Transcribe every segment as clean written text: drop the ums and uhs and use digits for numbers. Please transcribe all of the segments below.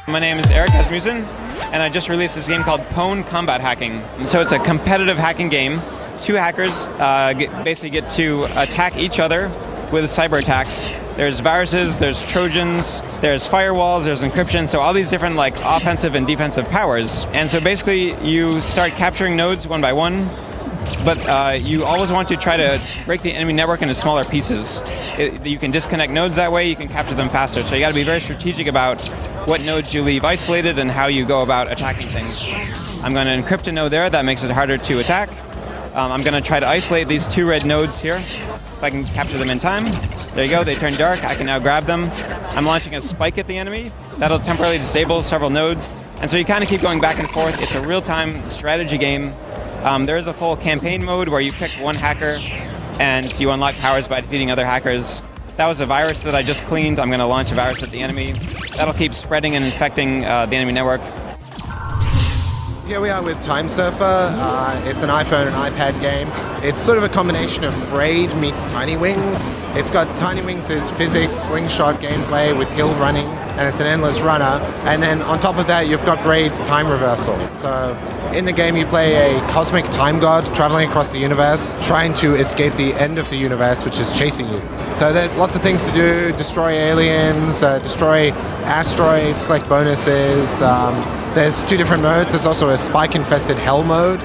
My name is Eric Asmussen, and I just released this game called Pwn Combat Hacking. So it's a competitive hacking game. Two hackers basically get to attack each other with cyber attacks. There's viruses, there's Trojans, there's firewalls, there's encryption, so all these different like offensive and defensive powers. And so basically you start capturing nodes one by one, but you always want to try to break the enemy network into smaller pieces. You can disconnect nodes that way, you can capture them faster. So you got to be very strategic about what nodes you leave isolated and how you go about attacking things. I'm going to encrypt a node there, that makes it harder to attack. I'm going to try to isolate these two red nodes here, if I can capture them in time. There you go, they turn dark, I can now grab them. I'm launching a spike at the enemy. That'll temporarily disable several nodes. And so you kind of keep going back and forth. It's a real-time strategy game. There is a full campaign mode where you pick one hacker and you unlock powers by defeating other hackers. That was a virus that I just cleaned. I'm going to launch a virus at the enemy. That'll keep spreading and infecting the enemy network. Here we are with Time Surfer. It's an iPhone and iPad game. It's sort of a combination of Braid meets Tiny Wings. It's got Tiny Wings' physics, slingshot gameplay with hill running, and it's an endless runner. And then on top of that, you've got Braid's time reversal. So in the game, you play a cosmic time god traveling across the universe, trying to escape the end of the universe, which is chasing you. So there's lots of things to do: destroy aliens, destroy asteroids, collect bonuses. There's two different modes. There's also a spike-infested hell mode.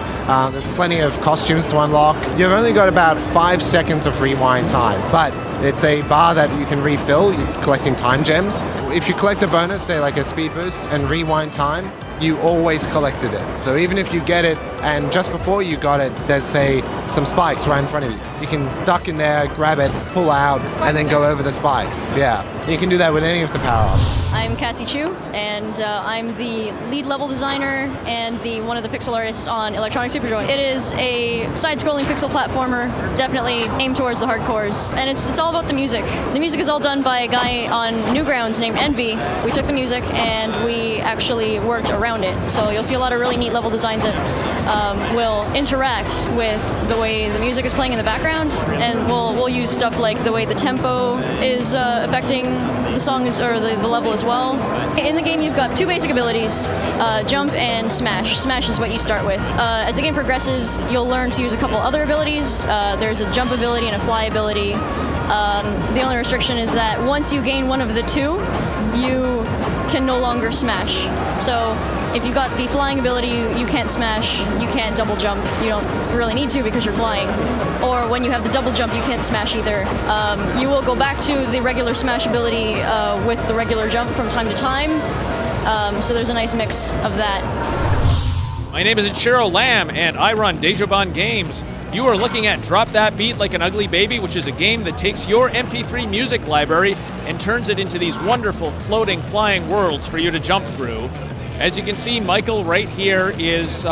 There's plenty of costumes to unlock. You've only got about 5 seconds of rewind time, but it's a bar that you can refill. You're collecting time gems. If you collect a bonus, say like a speed boost and rewind time, you always collected it. So even if you get it and just before you got it, there's say some spikes right in front of you. You can duck in there, grab it, pull out, and then go over the spikes. Yeah, you can do that with any of the power-ups. I'm Cassie Chu, and I'm the lead level designer and one of the pixel artists on Electronic Superjoy. It is a side-scrolling pixel platformer, definitely aimed towards the hardcores, and it's all about the music. The music is all done by a guy on Newgrounds named Envy. We took the music and we actually worked around it. So you'll see a lot of really neat level designs that will interact with the way the music is playing in the background, and we'll use stuff like the way the tempo is affecting the song or the level as well. In the game, you've got two basic abilities, jump and smash. Smash is what you start with. As the game progresses, you'll learn to use a couple other abilities. There's a jump ability and a fly ability. The only restriction is that once you gain one of the two, you can no longer smash. So if you got the flying ability, you can't smash, you can't double jump. You don't really need to because you're flying. Or when you have the double jump, you can't smash either. You will go back to the regular smash ability with the regular jump from time to time. So there's a nice mix of that. My name is Ichiro Lamb, and I run Dejoban Games. You are looking at Drop That Beat Like an Ugly Baby, which is a game that takes your MP3 music library and turns it into these wonderful floating, flying worlds for you to jump through. As you can see, Michael right here is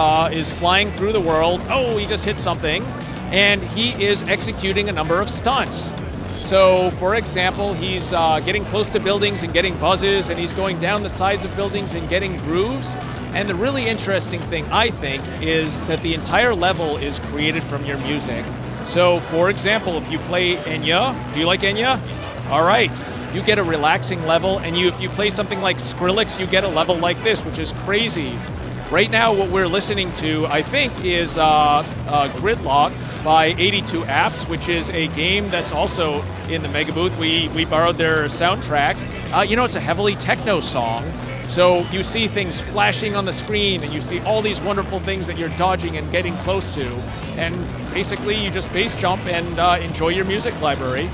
flying through the world. Oh, he just hit something. And he is executing a number of stunts. So, for example, he's getting close to buildings and getting buzzes, and he's going down the sides of buildings and getting grooves. And the really interesting thing, I think, is that the entire level is created from your music. So, for example, if you play Enya, do you like Enya? All right, you get a relaxing level, and if you play something like Skrillex, you get a level like this, which is crazy. Right now, what we're listening to, I think, is Gridlock by 82 Apps, which is a game that's also in the Mega Booth. We borrowed their soundtrack. It's a heavily techno song. So you see things flashing on the screen, and you see all these wonderful things that you're dodging and getting close to. And basically, you just base jump and enjoy your music library.